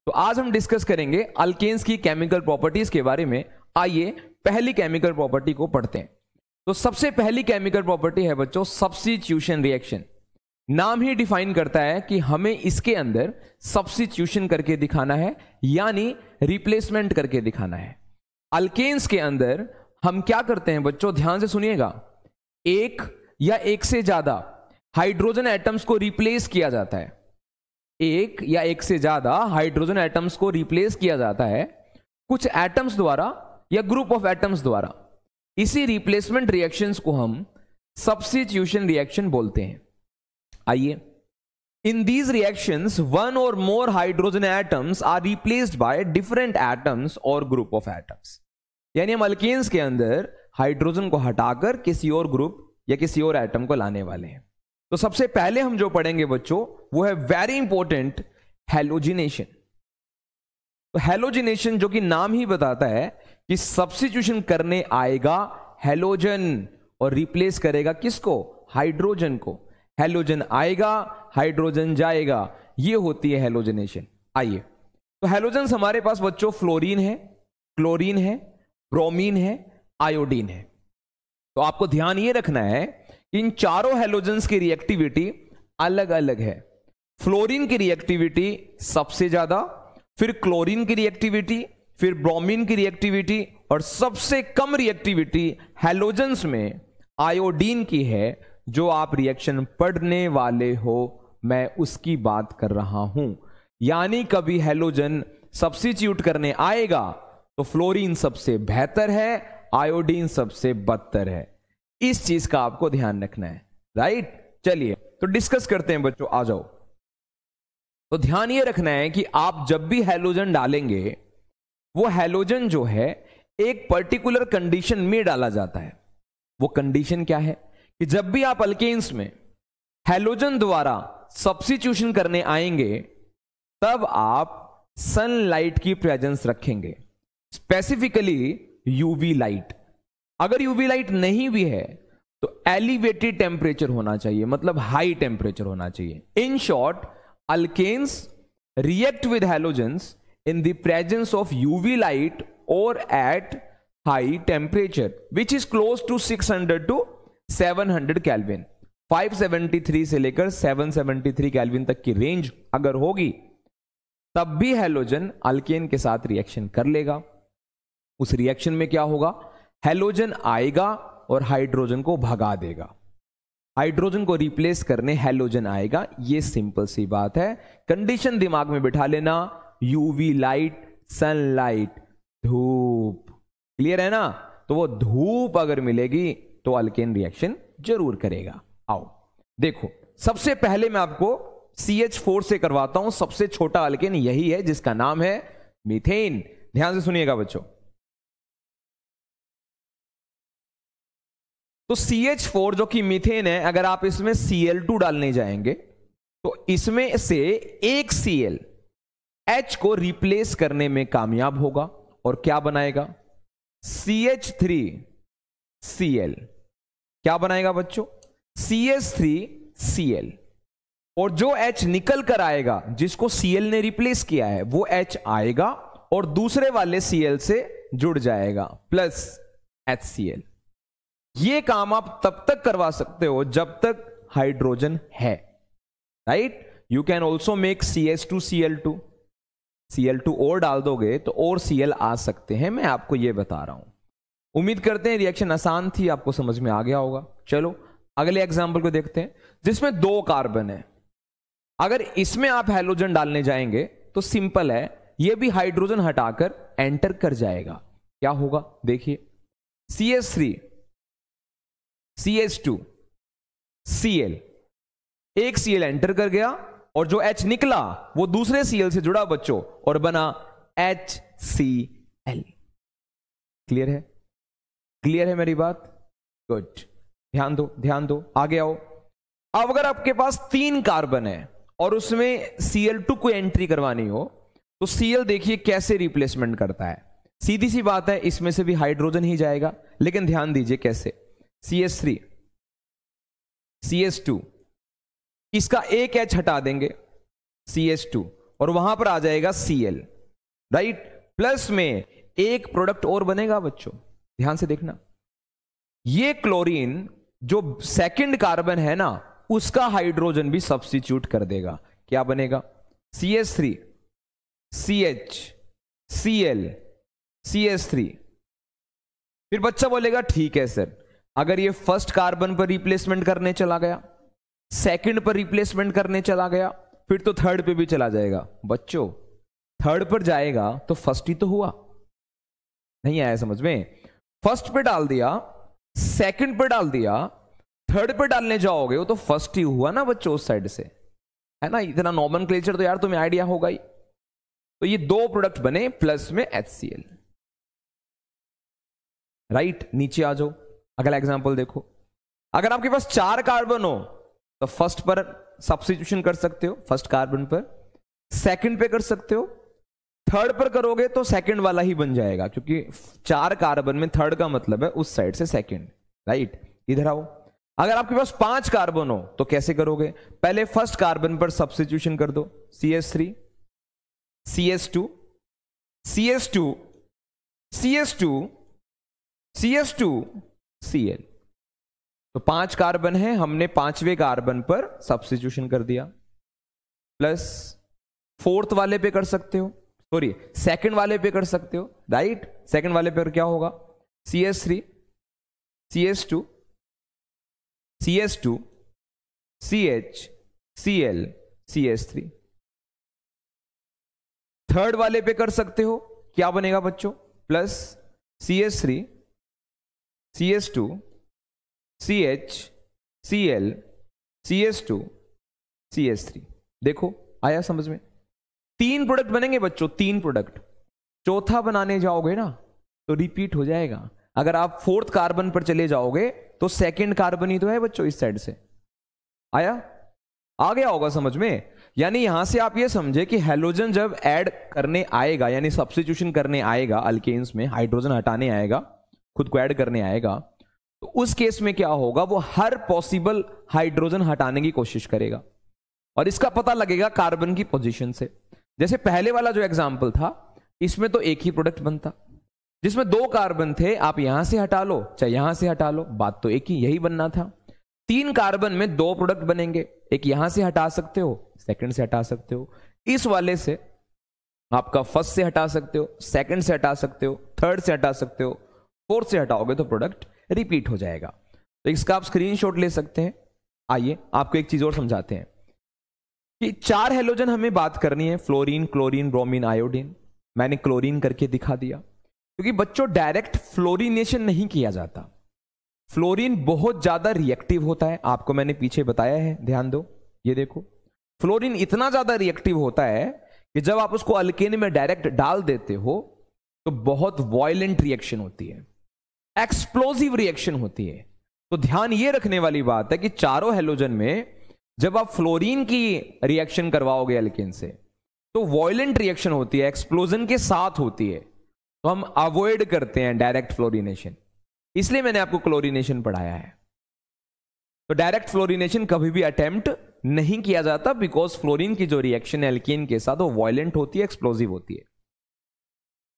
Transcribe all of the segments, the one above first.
तो आज हम डिस्कस करेंगे अल्केन्स की केमिकल प्रॉपर्टीज के बारे में। आइए पहली केमिकल प्रॉपर्टी को पढ़ते हैं। तो सबसे पहली केमिकल प्रॉपर्टी है बच्चों सब्स्टिट्यूशन रिएक्शन। नाम ही डिफाइन करता है कि हमें इसके अंदर सब्स्टिट्यूशन करके दिखाना है, यानी रिप्लेसमेंट करके दिखाना है। अल्केन्स के अंदर हम क्या करते हैं बच्चों, ध्यान से सुनिएगा, एक या एक से ज्यादा हाइड्रोजन एटम्स को रिप्लेस किया जाता है। एक या एक से ज्यादा हाइड्रोजन एटम्स को रिप्लेस किया जाता है कुछ एटम्स द्वारा या ग्रुप ऑफ एटम्स द्वारा। इसी रिप्लेसमेंट रिएक्शंस को हम सब्स्टिट्यूशन रिएक्शन बोलते हैं। आइए, in these reactions one or more hydrogen atoms are replaced by different atoms or group of atoms. यानी हम अल्केन्स के अंदर हाइड्रोजन को हटाकर किसी और ग्रुप या किसी और एटम को लाने वाले हैं। तो सबसे पहले हम जो पढ़ेंगे बच्चों वो है वेरी इंपॉर्टेंट हैलोजिनेशन। तो हैलोजिनेशन जो कि नाम ही बताता है कि सब्स्टिट्यूशन करने आएगा हैलोजन और रिप्लेस करेगा किसको, हाइड्रोजन को। हैलोजन आएगा, हाइड्रोजन जाएगा, ये होती है हैलोजिनेशन। आइए, तो हैलोजन्स हमारे पास बच्चों फ्लोरीन है, क्लोरीन है, ब्रोमीन है, आयोडीन है। तो आपको ध्यान ये रखना है कि इन चारों हैलोजन्स की रिएक्टिविटी अलग अलग है। फ्लोरीन की रिएक्टिविटी सबसे ज्यादा, फिर क्लोरीन की रिएक्टिविटी, फिर ब्रोमीन की रिएक्टिविटी, और सबसे कम रिएक्टिविटी हैलोजन्स में आयोडीन की है। जो आप रिएक्शन पढ़ने वाले हो मैं उसकी बात कर रहा हूं। यानी कभी हैलोजन सब्स्टिट्यूट करने आएगा तो फ्लोरीन सबसे बेहतर है, आयोडीन सबसे बदतर है। इस चीज का आपको ध्यान रखना है, राइट। चलिए तो डिस्कस करते हैं बच्चों, आ जाओ। तो ध्यान ये रखना है कि आप जब भी हैलोजन डालेंगे वो हैलोजन जो है एक पर्टिकुलर कंडीशन में डाला जाता है। वो कंडीशन क्या है कि जब भी आप अल्केन्स में हैलोजन द्वारा सब्स्टिट्यूशन करने आएंगे तब आप सनलाइट की प्रेजेंस रखेंगे, स्पेसिफिकली यूवी लाइट। अगर यूवी लाइट नहीं भी है तो एलिवेटेड टेम्परेचर होना चाहिए, मतलब हाई टेम्परेचर होना चाहिए। In short, alkanes react with halogens in the presence of UV light or at high temperature which is close to 600 to 700 Kelvin। 573 से लेकर 773 केल्विन तक की रेंज अगर होगी तब भी हैलोजन अल्केन के साथ रिएक्शन कर लेगा। उस रिएक्शन में क्या होगा, हैलोजन आएगा और हाइड्रोजन को भगा देगा। हाइड्रोजन को रिप्लेस करने हैलोजन आएगा। ये सिंपल सी बात है, कंडीशन दिमाग में बिठा लेना। यूवी लाइट, सनलाइट, धूप, क्लियर है ना। तो वो धूप अगर मिलेगी तो अल्केन रिएक्शन जरूर करेगा। आओ देखो, सबसे पहले मैं आपको CH4 से करवाता हूं। सबसे छोटा अल्केन यही है जिसका नाम है मीथेन। ध्यान से सुनिएगा बच्चों। तो CH4 जो कि मीथेन है, अगर आप इसमें Cl2 डालने जाएंगे तो इसमें से एक Cl H को रिप्लेस करने में कामयाब होगा और क्या बनाएगा, CH3Cl। क्या बनाएगा बच्चों, CH3Cl। और जो H निकल कर आएगा, जिसको Cl ने रिप्लेस किया है, वो H आएगा और दूसरे वाले Cl से जुड़ जाएगा प्लस HCl। ये काम आप तब तक करवा सकते हो जब तक हाइड्रोजन है, right. You can also make CH2Cl2। Cl2 और डाल दोगे तो और Cl आ सकते हैं, मैं आपको यह बता रहा हूं। उम्मीद करते हैं रिएक्शन आसान थी, आपको समझ में आ गया होगा। चलो अगले एग्जांपल को देखते हैं, जिसमें 2 कार्बन है। अगर इसमें आप हैलोजन डालने जाएंगे तो सिंपल है, यह भी हाइड्रोजन हटाकर एंटर कर जाएगा। क्या होगा देखिए, CH3 CH2 Cl, एक Cl एंटर कर गया और जो H निकला वो दूसरे Cl से जुड़ा बच्चों और बना HCl। क्लियर है, क्लियर है मेरी बात, गुड। ध्यान दो, ध्यान दो, आगे आओ। अब अगर आपके पास 3 कार्बन है और उसमें Cl2 को एंट्री करवानी हो तो Cl देखिए कैसे रिप्लेसमेंट करता है। सीधी सी बात है, इसमें से भी हाइड्रोजन ही जाएगा, लेकिन ध्यान दीजिए कैसे। CH3 CH2, इसका एक H हटा देंगे, CH2, और वहां पर आ जाएगा Cl, राइट। प्लस में एक प्रोडक्ट और बनेगा बच्चों, ध्यान से देखना, ये क्लोरीन जो सेकंड कार्बन है ना उसका हाइड्रोजन भी सब्स्टिट्यूट कर देगा। क्या बनेगा? CH3 CH Cl CH3। फिर बच्चा बोलेगा ठीक है सर, अगर ये फर्स्ट कार्बन पर रिप्लेसमेंट करने चला गया, सेकंड पर रिप्लेसमेंट करने चला गया, फिर तो थर्ड पे भी चला जाएगा। बच्चों थर्ड पर जाएगा तो फर्स्ट ही तो हुआ, नहीं आया समझ में? फर्स्ट पे डाल दिया, सेकंड पे डाल दिया, थर्ड पे डालने जाओगे वो तो फर्स्ट ही हुआ ना बच्चों उस साइड से, है ना। इतना नॉमेनक्लेचर तो यार तुम्हें आइडिया होगा ही। तो ये दो प्रोडक्ट बने प्लस में HCl, राइट। नीचे आ जाओ, अगला एग्जांपल देखो। अगर आपके पास 4 कार्बन हो तो फर्स्ट पर सब्स्टिट्यूशन कर सकते हो, फर्स्ट कार्बन पर, सेकंड पे कर सकते हो, थर्ड पर करोगे तो सेकंड वाला ही बन जाएगा, क्योंकि 4 कार्बन में थर्ड का मतलब है उस साइड से सेकंड, राइट। इधर आओ, अगर आपके पास 5 कार्बन हो तो कैसे करोगे? पहले फर्स्ट कार्बन पर सब्स्टिट्यूशन कर दो, CH3 CH2 CH2 CH2 CH2 Cl। तो 5 कार्बन है, हमने 5वें कार्बन पर सब्स्टिट्यूशन कर दिया, प्लस फोर्थ वाले पे कर सकते हो, सॉरी सेकंड वाले पे कर सकते हो, राइट। सेकंड वाले पे क्या होगा? CH3 CH2 CH2 CH Cl CH3। Third वाले पे कर सकते हो, क्या बनेगा बच्चों? Plus CH3 CH2 CH Cl CH2 CH3। देखो आया समझ में? 3 प्रोडक्ट बनेंगे बच्चों, 3 प्रोडक्ट। चौथा बनाने जाओगे ना तो रिपीट हो जाएगा। अगर आप फोर्थ कार्बन पर चले जाओगे तो सेकंड कार्बन ही तो है बच्चों इस साइड से। आया? आ गया होगा समझ में? यानी यहां से आप ये समझे कि हैलोजन जब ऐड करने आएगा, यानी सब्स्टिट्यूशन करने आएगा अल्केन्स में, हाइड्रोजन हटाने आएगा, खुद को ऐड करने आएगा, तो उस केस में क्या होगा? वो हर पॉसिबल हाइड्रोजन हटाने की कोशिश करेगा और इसका पता लगेगा कार्बन की पोजीशन से। जैसे पहले वाला जो एग्जांपल था, इसमें तो एक ही प्रोडक्ट बनता, जिसमें 2 कार्बन थे, आप यहां से हटा लो चाहे यहां से हटा लो, बात तो एक ही, यही बनना था। 3 कार्बन में 2 प्रोडक्ट बनेंगे, एक यहां से हटा सकते हो, सेकंड से हटा सकते हो, इस वाले से आपका फर्स्ट से हटा सकते हो, सेकंड से हटा सकते हो, थर्ड से हटा सकते हो, फोर्थ से हटाओगे तो प्रोडक्ट रिपीट हो जाएगा। तो इसका आप स्क्रीनशॉट ले सकते हैं। आइए आपको एक चीज और समझाते हैं कि 4 हैलोजन हमें बात करनी है, फ्लोरीन, क्लोरीन, ब्रोमीन, आयोडीन। मैंने क्लोरीन करके दिखा दिया क्योंकि बच्चों डायरेक्ट फ्लोरीनेशन नहीं किया जाता, फ्लोरीन बहुत ज्यादा रिएक्टिव होता है, आपको मैंने पीछे बताया है, ध्यान दो। ये देखो फ्लोरीन इतना ज्यादा रिएक्टिव होता है कि जब आप उसको अल्केन में डायरेक्ट डाल देते हो तो बहुत वायलेंट रिएक्शन होती है, एक्सप्लोसिव रिएक्शन होती है। तो ध्यान ये रखने वाली बात है कि चारों हैलोजन में जब आप फ्लोरीन की रिएक्शन करवाओगे अल्केन से तो वायलेंट रिएक्शन होती है, एक्सप्लोजन के साथ होती है, तो हम अवॉइड करते हैं डायरेक्ट फ्लोरीनेशन। इसलिए मैंने आपको क्लोरीनेशन पढ़ाया है। तो डायरेक्ट फ्लोरीनेशन कभी भी अटेम्प्ट नहीं किया जाता, बिकॉज फ्लोरीन की जो रिएक्शन है एल्केन के साथ वो वायलेंट होती है, एक्सप्लोसिव होती है।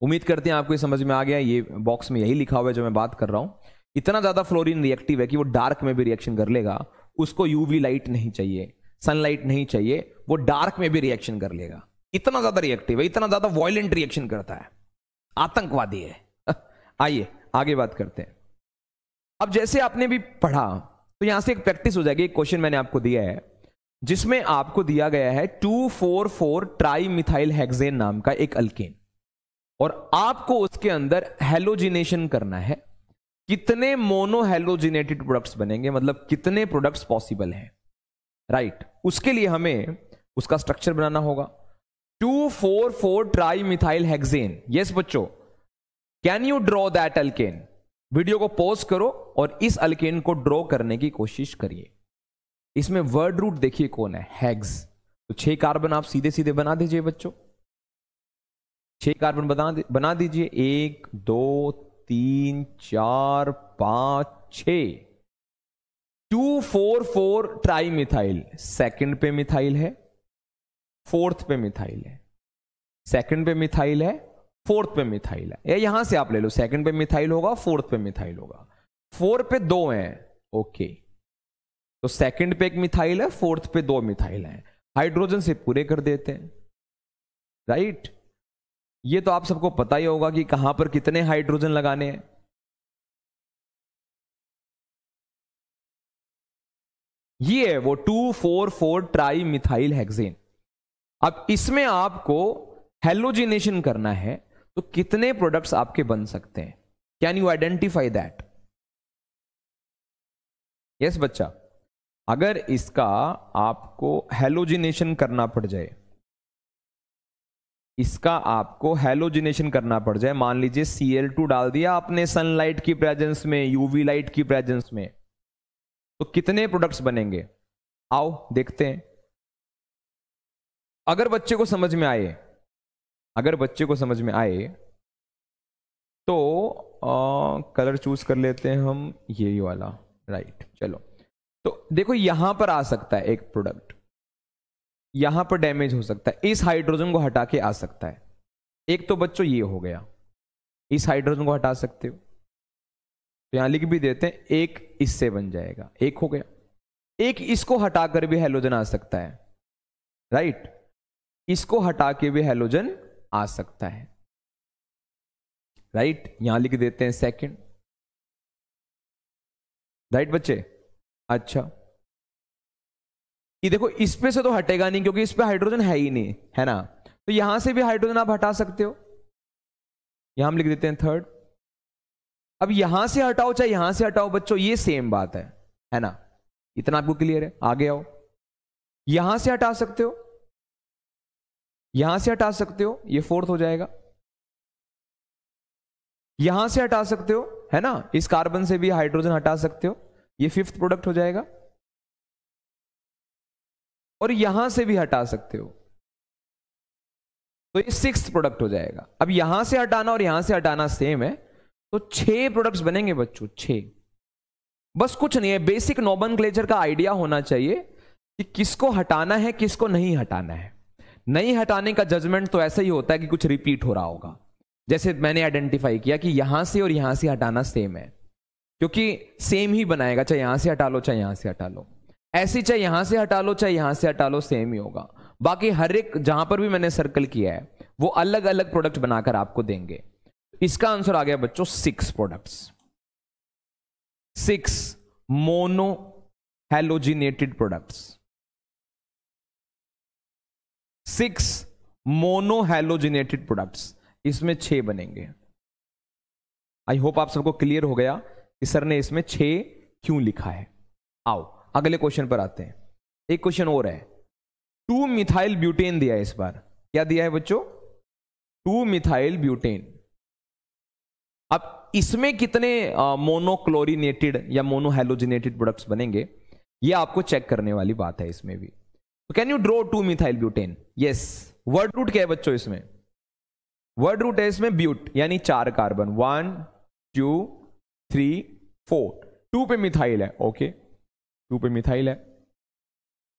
उम्मीद करते हैं आपको ये समझ में आ गया। ये बॉक्स में यही लिखा हुआ है जो मैं बात कर रहा हूं। इतना ज्यादा फ्लोरीन रिएक्टिव है कि वो डार्क में भी रिएक्शन कर लेगा, उसको यूवी लाइट नहीं चाहिए, सनलाइट नहीं चाहिए, वो डार्क में भी रिएक्शन कर लेगा। इतना ज्यादा रिएक्टिव है, इतना ज्यादा वायलेंट रिएक्शन करता है, आतंकवादी है। आइए आगे बात करते हैं। अब जैसे आपने भी पढ़ा तो यहां से एक प्रैक्टिस हो जाएगी। एक क्वेश्चन मैंने आपको दिया है जिसमें आपको दिया गया है 2,4,4 ट्राई मिथाइल हेक्सेन नाम का एक अल्केन, और आपको उसके अंदर हेलोजिनेशन करना है। कितने मोनो हेलोजिनेटेड प्रोडक्ट्स बनेंगे, मतलब कितने प्रोडक्ट्स पॉसिबल हैं, राइट। उसके लिए हमें उसका स्ट्रक्चर बनाना होगा। 2,4,4 ट्राई मिथाइल हेक्सेन। यस बच्चों, can you draw that alkane? Video को पॉज करो और इस अल्केन को ड्रॉ करने की कोशिश करिए। इसमें वर्ड रूट देखिए कौन है, हेक्स। तो 6 कार्बन आप सीधे सीधे बना दीजिए बच्चों, 6 कार्बन बना दीजिए। 1 2 3 4 5 6। 2,4,4 ट्राई मिथाइल, सेकंड पे मिथाइल है, फोर्थ पे मिथाइल है, सेकंड पे मिथाइल है, फोर्थ पे मिथाइल है, या यहां से आप ले लो, सेकंड पे मिथाइल होगा, फोर्थ पे मिथाइल होगा, 4 पे 2 हैं, ओके, तो सेकंड पे एक मिथाइल है, फोर्थ पे 2 मिथाइल है, हाइड्रोजन से पूरे कर देते हैं, राइट। ये तो आप सबको पता ही होगा कि कहां पर कितने हाइड्रोजन लगाने हैं। ये है वो 2,4,4 ट्राई मिथाइल हेक्सेन। अब इसमें आपको हेलोजिनेशन करना है, तो कितने प्रोडक्ट्स आपके बन सकते हैं? Can you identify that? Yes बच्चा, अगर इसका आपको हेलोजिनेशन करना पड़ जाए, इसका आपको हेलोजिनेशन करना पड़ जाए, मान लीजिए Cl2 डाल दिया आपने सनलाइट की प्रेजेंस में, यूवी लाइट की प्रेजेंस में, तो कितने प्रोडक्ट्स बनेंगे? आओ देखते हैं। अगर बच्चे को समझ में आए, अगर बच्चे को समझ में आए तो कलर चूज कर लेते हैं हम, यही वाला, राइट। चलो, तो देखो यहां पर आ सकता है एक प्रोडक्ट, यहां पर डैमेज हो सकता है, इस हाइड्रोजन को हटा के आ सकता है। एक तो बच्चों ये हो गया, इस हाइड्रोजन को हटा सकते हो, तो यहां लिख भी देते हैं, एक इससे बन जाएगा, एक हो गया। एक इसको हटाकर भी हेलोजन आ सकता है, राइट, इसको हटा के भी हेलोजन आ सकता है, राइट, यहां लिख देते हैं सेकंड, राइट बच्चे। अच्छा, ये देखो इस पे से तो हटेगा नहीं क्योंकि इस पे हाइड्रोजन है ही नहीं, है ना, तो यहां से भी हाइड्रोजन आप हटा सकते हो, यहां हम लिख देते हैं थर्ड। अब यहां से हटाओ चाहे यहां से हटाओ बच्चों, ये सेम बात है ना, इतना आपको क्लियर है? आगे आओ, यहां से हटा सकते हो, यहां से हटा सकते हो, ये फोर्थ हो जाएगा, यहां से हटा सकते हो, है ना, इस कार्बन से भी हाइड्रोजन हटा सकते हो, ये फिफ्थ प्रोडक्ट हो जाएगा, और यहां से भी हटा सकते हो, तो ये सिक्स्थ प्रोडक्ट हो जाएगा। अब यहां से हटाना और यहां से हटाना सेम है, तो 6 प्रोडक्ट्स बनेंगे बच्चों, 6। बस कुछ नहीं है, बेसिक नोमेनक्लेचर का आइडिया होना चाहिए कि किसको हटाना है, किसको नहीं हटाना है। नहीं हटाने का जजमेंट तो ऐसा ही होता है कि कुछ रिपीट हो रहा होगा, जैसे मैंने आइडेंटिफाई किया कि यहां से और यहां से हटाना सेम है, क्योंकि सेम ही बनाएगा, चाहे यहां से हटा लो चाहे यहां से हटा लो, ऐसी चाहे यहां से हटा लो चाहे यहां से हटा लो, सेम ही होगा। बाकी हर एक जहां पर भी मैंने सर्कल किया है वो अलग अलग प्रोडक्ट बनाकर आपको देंगे। इसका आंसर आ गया बच्चों 6 products, 6 mono halogenated products, 6 mono halogenated products, इसमें 6 बनेंगे। आई होप आप सबको क्लियर हो गया कि सर ने इसमें 6 क्यों लिखा है। आओ अगले क्वेश्चन पर आते हैं। एक क्वेश्चन और है, 2 मिथाइल ब्यूटेन दिया है इस बार। क्या दिया है बच्चों? 2 मिथाइल ब्यूटेन। अब इसमें कितने मोनोक्लोरिनेटेड या मोनोहेलोजिनेटेड प्रोडक्ट्स बनेंगे, ये आपको चेक करने वाली बात है इसमें भी। तो can you draw 2 methyl butane? Yes. Word root क्या है बच्चों इसमें? वर्ड रूट है इसमें ब्यूट, यानी 4 कार्बन, 1 2 3 4, 2 पे मिथाइल है, ओके, 2 पे मिथाइल है,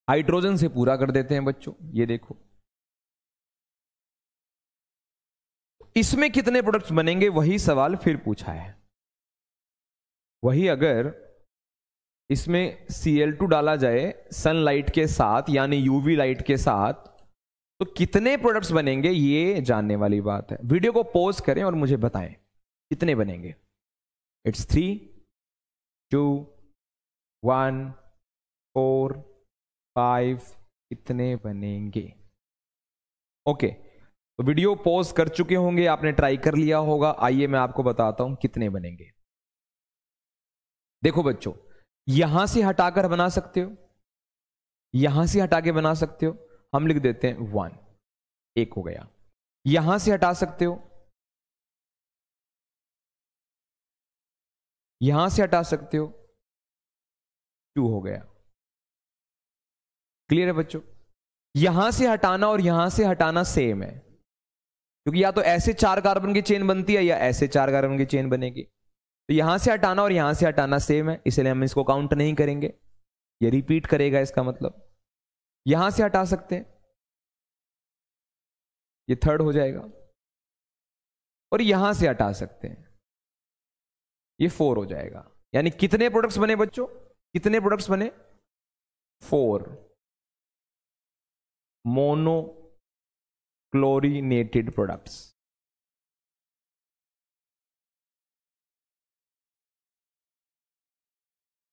हाइड्रोजन से पूरा कर देते हैं बच्चों। ये देखो इसमें कितने प्रोडक्ट्स बनेंगे, वही सवाल फिर पूछा है। वही अगर इसमें Cl2 डाला जाए सनलाइट के साथ यानी यूवी लाइट के साथ, तो कितने प्रोडक्ट्स बनेंगे, ये जानने वाली बात है। वीडियो को पॉज करें और मुझे बताएं कितने बनेंगे। इट्स 3 2 1 4 5, कितने बनेंगे? ओके, तो वीडियो पॉज कर चुके होंगे, आपने ट्राई कर लिया होगा। आइए मैं आपको बताता हूं कितने बनेंगे। देखो बच्चों, यहां से हटाकर बना सकते हो, यहां से हटा के बना सकते हो, हम लिख देते हैं 1, 1 हो गया। यहां से हटा सकते हो, यहां से हटा सकते हो, 2 हो गया। क्लियर है बच्चों? यहां से हटाना और यहां से हटाना सेम है, क्योंकि या तो ऐसे 4 कार्बन की चेन बनती है या ऐसे 4 कार्बन की चेन बनेगी। तो यहां से हटाना और यहां से हटाना सेम है, इसलिए हम इसको काउंट नहीं करेंगे, ये रिपीट करेगा, इसका मतलब यहां से हटा सकते हैं, ये थर्ड हो जाएगा, और यहां से हटा सकते हैं, ये 4 हो जाएगा। यानी कितने प्रोडक्ट्स बने बच्चों, कितने प्रोडक्ट्स बने, 4 मोनोक्लोरीनेटेड प्रोडक्ट्स।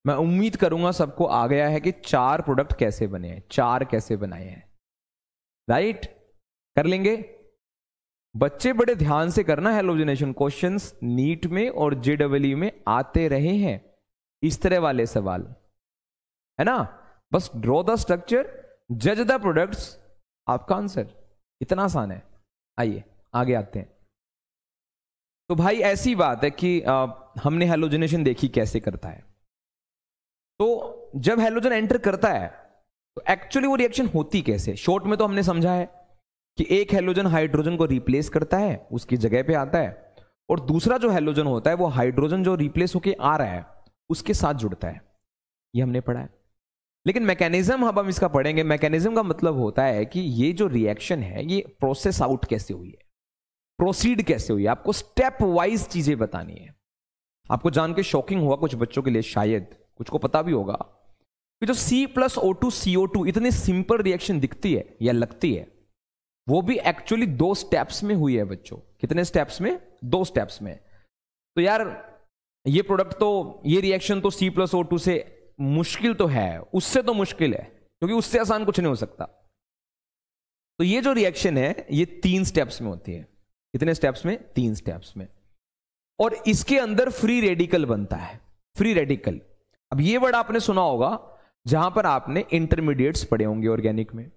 मैं उम्मीद करूंगा सबको आ गया है कि 4 प्रोडक्ट कैसे बने हैं, 4 कैसे बनाए हैं, राइट। कर लेंगे बच्चे, बड़े ध्यान से करना हैलोजिनेशन। क्वेश्चंस नीट में और जेडब्ल्यू में आते रहे हैं इस तरह वाले सवाल, है ना। बस ड्रॉ द स्ट्रक्चर, जज द प्रोडक्ट्स, आपका आंसर। इतना आसान है। आइए आगे आते हैं। तो भाई ऐसी बात है कि हमने हैलोजिनेशन देखी कैसे करता है। तो जब हैलोजन एंटर करता है तो एक्चुअली वो रिएक्शन होती कैसे, शॉर्ट में तो हमने समझा है कि एक हैलोजन हाइड्रोजन को रिप्लेस करता है, उसकी जगह पे आता है, और दूसरा जो हैलोजन होता है वो हाइड्रोजन जो रिप्लेस होके आ रहा है उसके साथ जुड़ता है। ये हमने पढ़ा है। लेकिन मैकेनिज्म अब हम इसका पढ़ेंगे। मैकेनिज्म का मतलब होता है कि ये जो रिएक्शन है ये प्रोसेस आउट कैसे हुई है, प्रोसीड कैसे हुई है। आपको स्टेप वाइज चीजें बतानी है। आपको जान के शॉकिंग हुआ कुछ बच्चों के लिए, शायद कुछ को पता भी होगा कि जो C+O2 CO2 इतनी सिंपल रिएक्शन दिखती है या लगती है, वो भी एक्चुअली 2 स्टेप्स में हुई है बच्चों। कितने स्टेप्स में, 2 स्टेप्स में। तो यार ये प्रोडक्ट तो, ये रिएक्शन तो C+O2 से मुश्किल तो है, उससे तो मुश्किल है, क्योंकि उससे आसान कुछ नहीं हो सकता। तो ये जो रिएक्शन है ये 3 स्टेप्स में होती है। कितने स्टेप्स में, 3 स्टेप्स में। और इसके अंदर फ्री रेडिकल बनता है, फ्री रेडिकल। अब ये वर्ड आपने सुना होगा जहां पर आपने इंटरमीडिएट्स पढ़े होंगे ऑर्गेनिक में।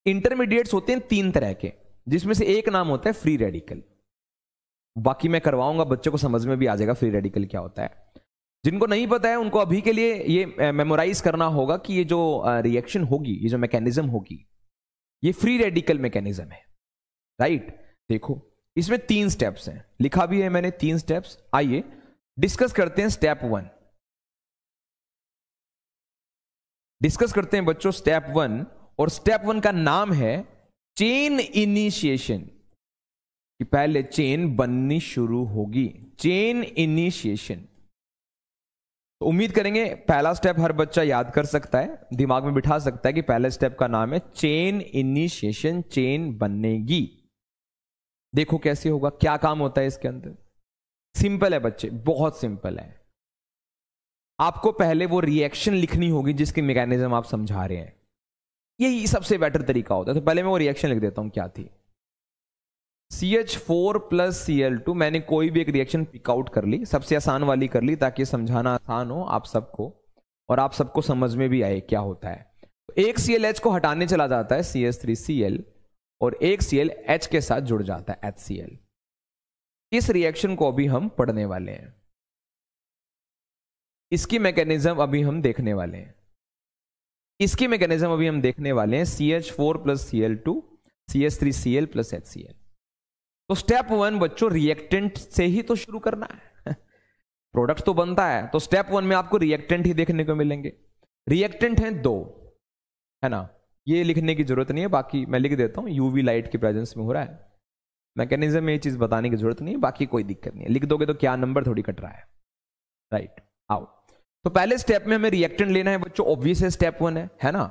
इंटरमीडिएट्स होते हैं 3 तरह के, जिसमें से एक नाम होता है फ्री रेडिकल। बाकी मैं करवाऊंगा, बच्चों को समझ में भी आ जाएगा फ्री रेडिकल क्या होता है। जिनको नहीं पता है उनको अभी के लिए ये मेमोराइज करना होगा कि ये जो रिएक्शन होगी, ये जो मैकेनिज्म होगी, ये फ्री रेडिकल मैकेनिज्म है, राइट। देखो इसमें 3 स्टेप्स हैं, लिखा भी है मैंने 3 स्टेप्स। आइए डिस्कस करते हैं स्टेप 1। डिस्कस करते हैं बच्चों स्टेप 1, और स्टेप 1 का नाम है चेन इनिशिएशन, कि पहले चेन बननी शुरू होगी, चेन इनिशिएशन। तो उम्मीद करेंगे पहला स्टेप हर बच्चा याद कर सकता है, दिमाग में बिठा सकता है कि पहले स्टेप का नाम है चेन इनिशिएशन, चेन बनेगी। देखो कैसे होगा, क्या काम होता है इसके अंदर। सिंपल है बच्चे, बहुत सिंपल है। आपको पहले वो रिएक्शन लिखनी होगी जिसकी मैकेनिज्म आप समझा रहे हैं, यही सबसे बेटर तरीका होता है। तो पहले मैं वो रिएक्शन लिख देता हूं, क्या थी। CH4 + Cl2, मैंने कोई भी एक रिएक्शन पिक आउट कर ली, सबसे आसान वाली कर ली ताकि समझाना आसान हो आप सबको, और आप सबको समझ में भी आए क्या होता है। तो एक ClH को हटाने चला जाता है CH3Cl, और एक Cl H के साथ जुड़ जाता है HCl। इस रिएक्शन को अभी हम पढ़ने वाले हैं, इसकी मैकेनिज्म अभी हम देखने वाले हैं, इसकी मैकेनिज्म अभी हम देखने वाले हैं। CH4 + Cl2 CH3Cl + HCl। तो स्टेप 1 बच्चों रिएक्टेंट से ही तो शुरू करना है। प्रोडक्ट तो बनता है, तो स्टेप 1 में आपको रिएक्टेंट ही देखने को मिलेंगे। रिएक्टेंट हैं 2, है ना। ये लिखने की जरूरत नहीं है, बाकी मैं लिख देता हूं, यूवी लाइट की प्रेजेंस में हो रहा है। मैकेनिज्म में ये चीज बताने की जरूरत नहीं है, बाकी कोई दिक्कत नहीं है। लिख दोगे तो क्या नंबर थोड़ी कट रहा है, राइट। आओ, तो पहले स्टेप में हमें रिएक्टेंट लेना है बच्चों, ऑब्वियस है स्टेप 1 है ना।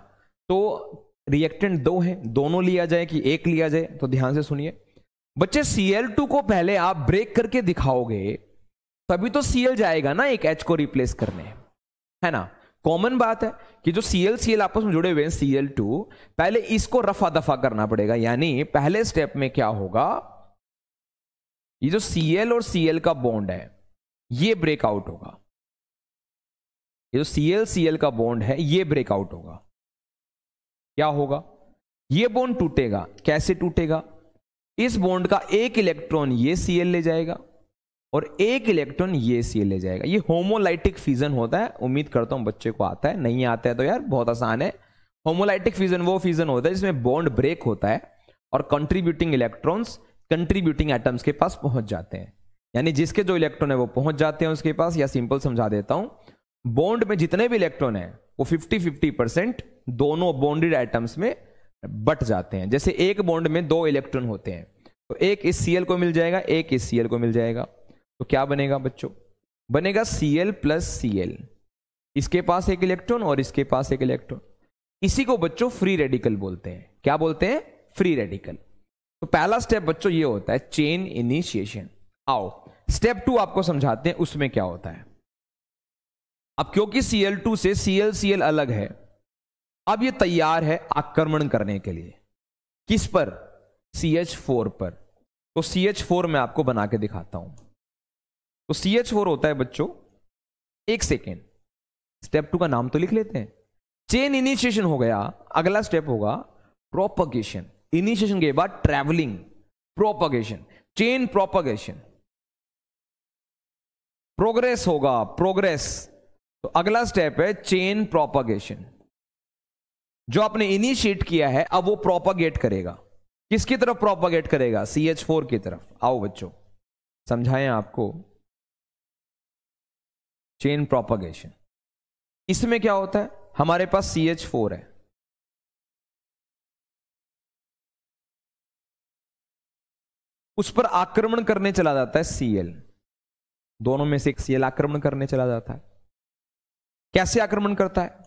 तो रिएक्टेंट 2 है, दोनों लिया जाए कि एक लिया जाए, तो ध्यान से सुनिए बच्चे। Cl2 को पहले आप ब्रेक करके दिखाओगे तभी तो Cl जाएगा ना एक H को रिप्लेस करने, है ना। कॉमन बात है कि जो Cl आपस में जुड़े हुए हैं Cl2, पहले इसको रफा दफा करना पड़ेगा। यानी पहले स्टेप में क्या होगा, ये जो Cl और Cl का बॉन्ड है ये ब्रेकआउट होगा, ये जो Cl का बॉन्ड है ये ब्रेकआउट होगा। क्या होगा, ये बॉन्ड टूटेगा। कैसे टूटेगा, इस बॉन्ड का एक इलेक्ट्रॉन ये Cl ले जाएगा और एक इलेक्ट्रॉन ये Cl ले जाएगा। ये होमोलाइटिक फिजन होता है। उम्मीद करता हूं बच्चे को आता है, नहीं आता है तो यार बहुत आसान है। होमोलाइटिक फिजन वो फिजन होता है जिसमें बॉन्ड ब्रेक होता है और कंट्रीब्यूटिंग इलेक्ट्रॉन्स कंट्रीब्यूटिंग एटम्स के पास पहुंच जाते हैं। यानी जिसके जो इलेक्ट्रॉन है वो पहुंच जाते हैं उसके पास, या सिंपल समझा देता हूं, बॉन्ड में जितने भी इलेक्ट्रॉन है वो 50-50% दोनों बॉन्डेड एटम्स में बट जाते हैं। जैसे एक बॉन्ड में 2 इलेक्ट्रॉन होते हैं, तो एक इस Cl को मिल जाएगा, एक इस Cl को मिल जाएगा, तो क्या बनेगा बच्चों? बनेगा Cl प्लस Cl। इसके पास एक इलेक्ट्रॉन और इसके पास एक इलेक्ट्रॉन। इसी को बच्चों फ्री रेडिकल बोलते हैं। क्या बोलते हैं? Free radical. तो पहला स्टेप बच्चों ये होता है चेन इनिशिएशन। आओ स्टेप 2 आपको समझाते हैं उसमें क्या होता है। अब क्योंकि Cl2 से Cl अलग है, अब ये तैयार है आक्रमण करने के लिए। किस पर? CH4 पर। तो CH4 मैं आपको बना के दिखाता हूं। तो CH4 होता है बच्चों, एक सेकेंड, स्टेप 2 का नाम तो लिख लेते हैं। चेन इनिशिएशन हो गया, अगला स्टेप होगा प्रोपगेशन। इनिशिएशन के बाद travelling, propagation, chain propagation, progress होगा, प्रोग्रेस। तो अगला स्टेप है चेन प्रोपगेशन। जो आपने इनिशिएट किया है अब वो प्रोपगेट करेगा। किसकी तरफ प्रोपगेट करेगा? CH4 की तरफ। आओ बच्चों समझाएं आपको। चेन प्रोपगेशन, इसमें क्या होता है? हमारे पास CH4 है, उस पर आक्रमण करने चला जाता है Cl। दोनों में से एक Cl आक्रमण करने चला जाता है। कैसे आक्रमण करता है?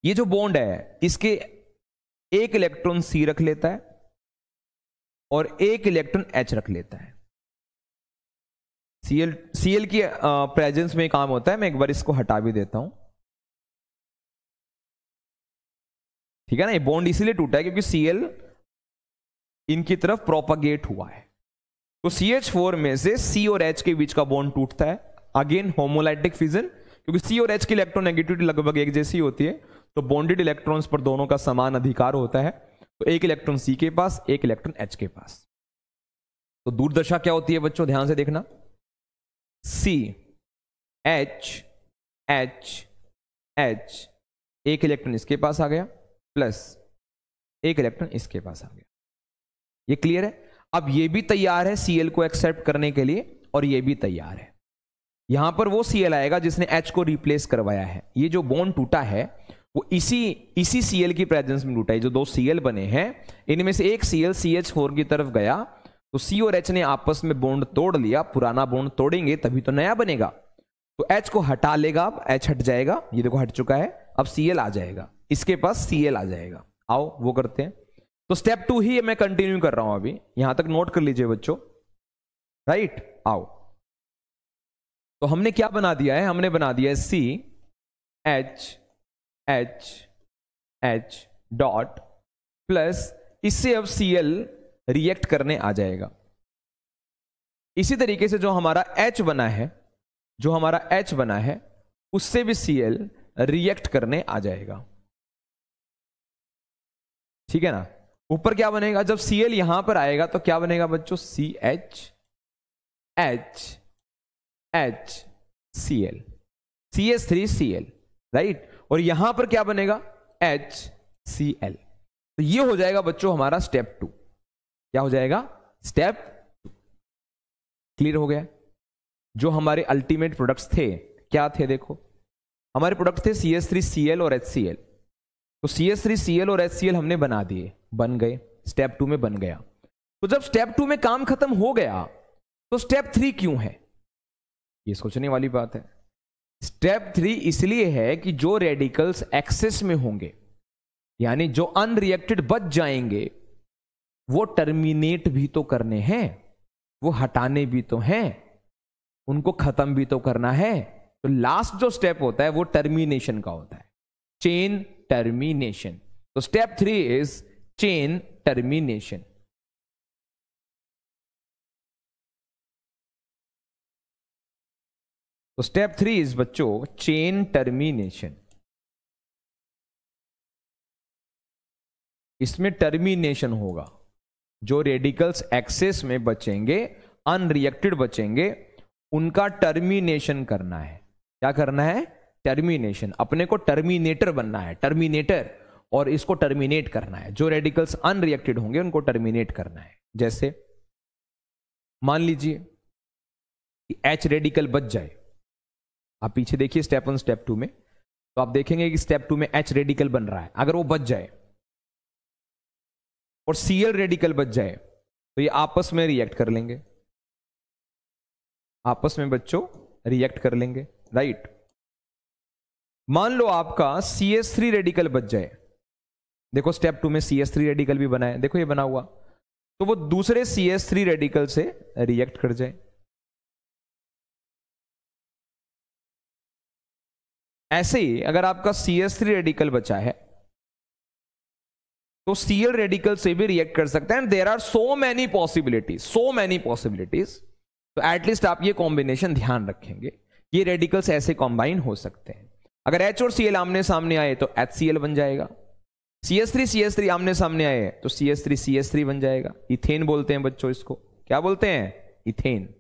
ये जो बॉन्ड है इसके एक इलेक्ट्रॉन C रख लेता है और एक इलेक्ट्रॉन H रख लेता है। Cl की प्रेजेंस में काम होता है। मैं एक बार इसको हटा भी देता हूं, ठीक है ना। ये बॉन्ड इसीलिए टूटा है क्योंकि Cl इनकी तरफ प्रोपगेट हुआ है। तो CH4 में से C और H के बीच का बॉन्ड टूटता है। अगेन होमोलाइटिक फिजन, क्योंकि C और H की इलेक्ट्रोनेगेटिविटी लगभग एक जैसी होती है, तो बॉन्डेड इलेक्ट्रॉन्स पर दोनों का समान अधिकार होता है। तो एक इलेक्ट्रॉन C के पास, एक इलेक्ट्रॉन H के पास। तो दूरदशा क्या होती है बच्चों? ध्यान से देखना। C H H H, एक इलेक्ट्रॉन इसके पास आ गया प्लस एक इलेक्ट्रॉन इसके पास आ गया। ये क्लियर है? अब ये भी तैयार है Cl को एक्सेप्ट करने के लिए और ये भी तैयार है। यहां पर वो Cl आएगा जिसने H को रिप्लेस करवाया है। ये जो बॉन्ड टूटा है वो इसी Cl की प्रेजेंस में टूटा है। जो 2 Cl बने हैं इनमें से एक Cl CH4 की तरफ गया, तो C और H ने आपस में बॉन्ड तोड़ लिया। पुराना बॉन्ड तोड़ेंगे तभी तो नया बनेगा। तो H को हटा लेगा, अब H हट जाएगा, ये देखो हट चुका है। अब Cl आ जाएगा, इसके पास Cl आ जाएगा। आओ वो करते हैं। तो स्टेप 2 ही मैं कंटिन्यू कर रहा हूं अभी, यहां तक नोट कर लीजिए बच्चों, राइट। आओ, तो हमने क्या बना दिया है? हमने बना दिया है C H H H dot plus, इससे अब Cl रिएक्ट करने आ जाएगा। इसी तरीके से जो हमारा H बना है, जो हमारा H बना है उससे भी Cl रिएक्ट करने आ जाएगा, ठीक है ना। ऊपर क्या बनेगा? जब Cl यहां पर आएगा तो क्या बनेगा बच्चों? CH H H Cl, CH3Cl, right. और यहां पर क्या बनेगा? HCl। तो ये हो जाएगा बच्चों हमारा स्टेप 2। क्या हो जाएगा? स्टेप 2। क्लियर हो गया? जो हमारे अल्टीमेट प्रोडक्ट्स थे क्या थे? देखो हमारे प्रोडक्ट थे CH3Cl और HCl। तो CH3Cl और HCl हमने बना दिए, बन गए, स्टेप 2 में बन गया। तो जब स्टेप 2 में काम खत्म हो गया तो स्टेप 3 क्यों है? ये सोचने वाली बात है। स्टेप 3 इसलिए है कि जो रेडिकल्स एक्सेस में होंगे, यानी जो अनरिएक्टेड बच जाएंगे, वो टर्मिनेट भी तो करने हैं, वो हटाने भी तो हैं, उनको खत्म भी तो करना है। तो लास्ट जो स्टेप होता है वो टर्मिनेशन का होता है, चेन टर्मिनेशन। तो स्टेप 3 इज चेन टर्मिनेशन। तो स्टेप 3 इज बच्चों चेन टर्मिनेशन। इसमें टर्मिनेशन होगा, जो रेडिकल्स एक्सेस में बचेंगे, अनरिएक्टेड बचेंगे, उनका टर्मिनेशन करना है। क्या करना है? टर्मिनेशन। अपने को टर्मिनेटर बनना है, टर्मिनेटर, और इसको टर्मिनेट करना है। जो रेडिकल्स अनरिएक्टेड होंगे उनको टर्मिनेट करना है। जैसे मान लीजिए कि H रेडिकल बच जाए, आप पीछे देखिए स्टेप 1 स्टेप 2 में, तो आप देखेंगे कि स्टेप 2 में H रेडिकल बन रहा है। अगर वो बच जाए और Cl रेडिकल बच जाए तो ये आपस में रिएक्ट कर लेंगे, आपस में बच्चों रिएक्ट कर लेंगे, राइट। मान लो आपका CH3 रेडिकल बच जाए, देखो स्टेप 2 में CH3 रेडिकल भी बना है, देखो ये बना हुआ, तो वो दूसरे CH3 रेडिकल से रिएक्ट कर जाए। ऐसे ही अगर आपका CH3 रेडिकल बचा है तो Cl रेडिकल से भी रिएक्ट कर सकता है, and there are so many possibilities, तो एटलीस्ट आप ये कॉम्बिनेशन ध्यान रखेंगे, ये रेडिकल्स ऐसे कॉम्बाइन हो सकते हैं। अगर H और Cl आमने सामने आए तो HCl बन जाएगा, CH3 आमने सामने आए तो CH3 बन जाएगा। इथेन बोलते हैं बच्चों इसको, क्या बोलते हैं? इथेन।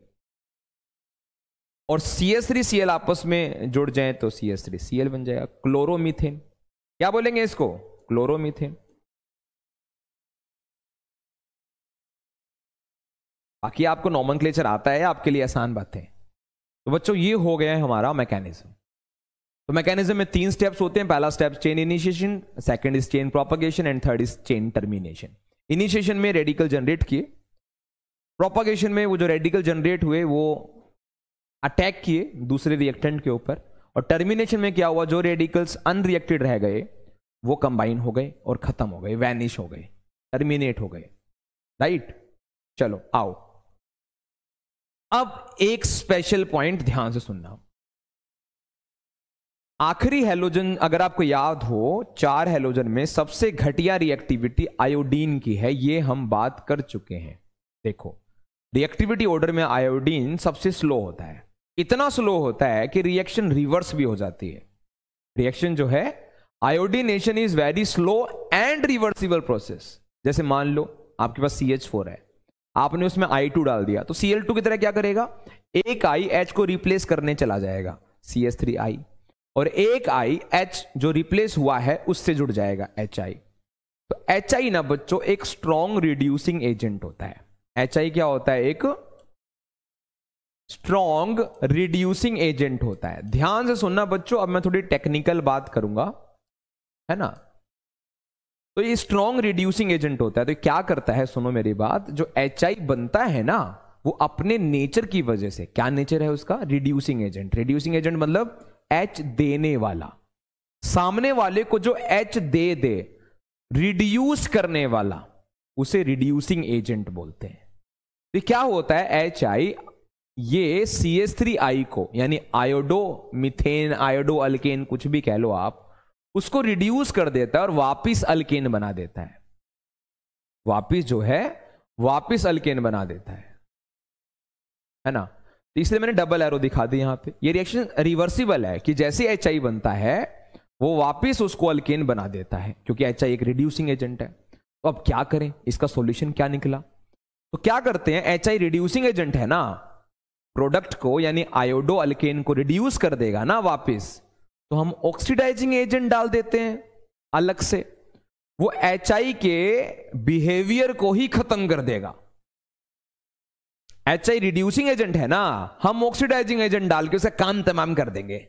और CH3Cl आपस में जुड़ जाए तो CH3Cl बन जाएगा, क्लोरोमीथेन। क्या बोलेंगे इसको? क्लोरोमीथेन। बाकी आपको नॉमेनक्लेचर आता है, आपके लिए आसान बात है। तो बच्चों ये हो गया है हमारा मैकेनिज्म। तो मैकेनिज्म में 3 स्टेप्स होते हैं। पहला step chain initiation, second is chain propagation and third is chain termination. Initiation में रेडिकल जनरेट किए, प्रोपगेशन में वो जो रेडिकल जनरेट हुए वो अटैक किए दूसरे रिएक्टेंट के ऊपर, और टर्मिनेशन में क्या हुआ, जो रेडिकल्स अनरिएक्टेड रह गए वो कंबाइन हो गए और खत्म हो गए, वैनिश हो गए, टर्मिनेट हो गए, राइट। चलो आओ, अब एक स्पेशल पॉइंट ध्यान से सुनना। आखिरी हैलोजन अगर आपको याद हो, 4 हैलोजन में सबसे घटिया रिएक्टिविटी आयोडीन की है, ये हम बात कर चुके हैं। देखो रिएक्टिविटी ऑर्डर में आयोडीन सबसे स्लो होता है, इतना स्लो होता है कि रिएक्शन रिवर्स भी हो जाती है। रिएक्शन जो है iodination is very slow and reversible process. जैसे मान लो आपके पास CH4 है, आपने उसमें I2 डाल दिया तो Cl2 की तरह क्या करेगा, एक I H को रिप्लेस करने चला जाएगा CH3I, और एक I H जो रिप्लेस हुआ है उससे जुड़ जाएगा HI। तो HI ना बच्चों एक स्ट्रॉन्ग रिड्यूसिंग एजेंट होता है। HI क्या होता है? एक स्ट्रॉन्ग रिड्यूसिंग एजेंट होता है। ध्यान से सुनना बच्चों, अब मैं थोड़ी टेक्निकल बात करूंगा, है ना। तो ये स्ट्रॉन्ग रिड्यूसिंग एजेंट होता है, तो क्या करता है, सुनो मेरी बात, जो HI बनता है ना वो अपने नेचर की वजह से, क्या नेचर है उसका? Reducing agent. रिड्यूसिंग एजेंट मतलब H देने वाला, सामने वाले को जो H दे रिड्यूस करने वाला, उसे रिड्यूसिंग एजेंट बोलते हैं। तो क्या होता है, HI ये CH3I को, यानी आयोडो मिथेन, आयोडो अल्केन, कुछ भी कह लो आप, उसको रिड्यूस कर देता है और वापिस अल्केन बना देता है, वापिस जो है वापिस अल्केन बना देता है ना। तो इसलिए मैंने डबल एरो दिखा दी यहां पे। ये रिएक्शन रिवर्सिबल है कि जैसे HI बनता है वो वापिस उसको अल्केन बना देता है, क्योंकि HI एक रिड्यूसिंग एजेंट है। तो अब क्या करें, इसका सॉल्यूशन क्या निकला? तो क्या करते हैं, HI रिड्यूसिंग एजेंट है ना, प्रोडक्ट को यानी आयोडो अल्केन को रिड्यूस कर देगा ना वापिस, तो हम ऑक्सीडाइजिंग एजेंट डाल देते हैं अलग से, वो HI के बिहेवियर को ही खत्म कर देगा। HI रिड्यूसिंग एजेंट है ना, हम ऑक्सीडाइजिंग एजेंट डाल के उसे काम तमाम कर देंगे।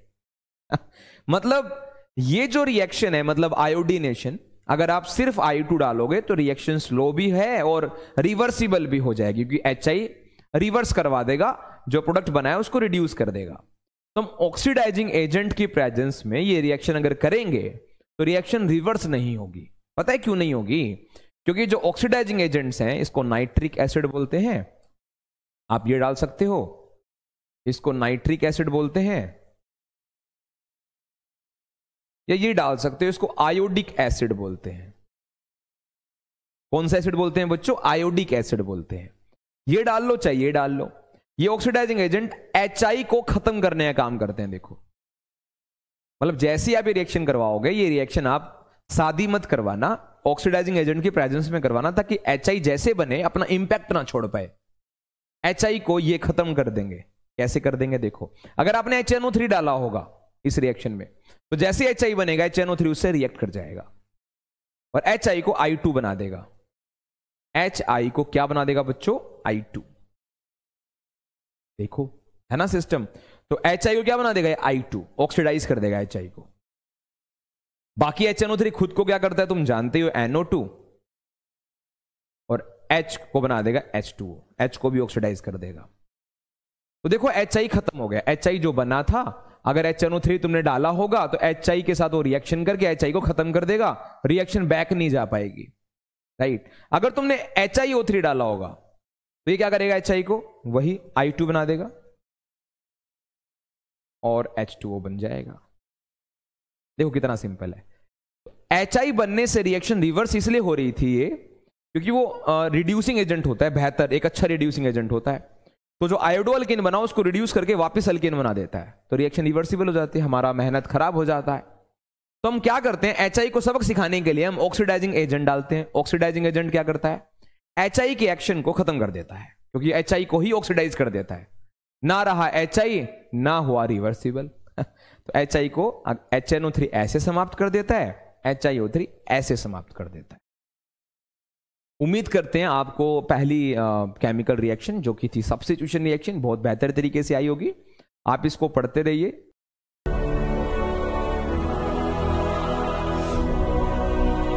मतलब ये जो रिएक्शन है, मतलब आयोडीनेशन, अगर आप सिर्फ I2 डालोगे तो रिएक्शन स्लो भी है और रिवर्सिबल भी हो जाएगी, क्योंकि HI रिवर्स करवा देगा, जो प्रोडक्ट बनाया उसको रिड्यूस कर देगा। तो हम ऑक्सीडाइजिंग एजेंट की प्रेजेंस में ये रिएक्शन अगर करेंगे तो रिएक्शन रिवर्स नहीं होगी। पता है क्यों नहीं होगी? क्योंकि जो ऑक्सीडाइजिंग एजेंट्स हैं इसको नाइट्रिक एसिड बोलते हैं, आप ये डाल सकते हो, इसको नाइट्रिक एसिड बोलते हैं, या ये डाल सकते हो, इसको आयोडिक एसिड बोलते हैं। कौन सा एसिड बोलते हैं बच्चों? आयोडिक एसिड बोलते हैं। ये डाल लो चाहे ये डाल लो, ये ऑक्सीडाइजिंग एजेंट HI को खत्म करने का काम करते हैं। देखो मतलब जैसे आप ये रिएक्शन करवाओगे, ये रिएक्शन आप सादी मत करवाना, ऑक्सीडाइजिंग एजेंट की प्रेजेंस में करवाना, ताकि HI जैसे बने अपना इंपैक्ट ना छोड़ पाए। HI को ये खत्म कर देंगे। कैसे कर देंगे? देखो अगर आपने HNO3 डाला होगा इस रिएक्शन में, तो जैसे HI बनेगा HNO3 उससे रिएक्ट कर जाएगा और HI को I2 बना देगा। HI को क्या बना देगा बच्चों? I2। देखो है ना सिस्टम। तो HI को क्या बना देगा? I2, ऑक्सीडाइज कर देगा HI को। बाकी HNO3 खुद को क्या करता है तुम जानते हो? NO2। और H को बना देगा H2O, H को भी ऑक्सीडाइज कर देगा। तो देखो HI खत्म हो गया, HI जो बना था, अगर HNO3 तुमने डाला होगा तो HI के साथ वो रिएक्शन करके HI को खत्म कर देगा, रिएक्शन बैक नहीं जा पाएगी, राइट। अगर तुमने HiO3 डाला होगा तो ये क्या करेगा, HI को वही I2 बना देगा और H2O बन जाएगा। देखो कितना सिंपल है। HI बनने से रिएक्शन रिवर्स इसलिए हो रही थी ये, क्योंकि वो रिड्यूसिंग एजेंट होता है, बेहतर एक अच्छा रिड्यूसिंग एजेंट होता है। तो जो आयोडो अल्केन बना उसको रिड्यूस करके वापस अल्केन बना देता है, तो रिएक्शन रिवर्सिबल हो जाती है, हमारा मेहनत खराब हो जाता है। तो हम क्या करते हैं, HI को सबक सिखाने के लिए हम ऑक्सीडाइजिंग एजेंट डालते हैं। ऑक्सीडाइजिंग एजेंट क्या करता है, HI के एक्शन को खत्म कर देता है, क्योंकि HI को ही ऑक्सीडाइज कर देता है। ना रहा HI, ना हुआ रिवर्सिबल। तो HI को HNO3 ऐसे समाप्त कर देता है, HiO3 ऐसे समाप्त कर देता है। उम्मीद करते हैं आपको पहली केमिकल रिएक्शन जो कि थी सब्स्टिट्यूशन रिएक्शन बहुत बेहतर तरीके से आई होगी। आप इसको पढ़ते रहिए,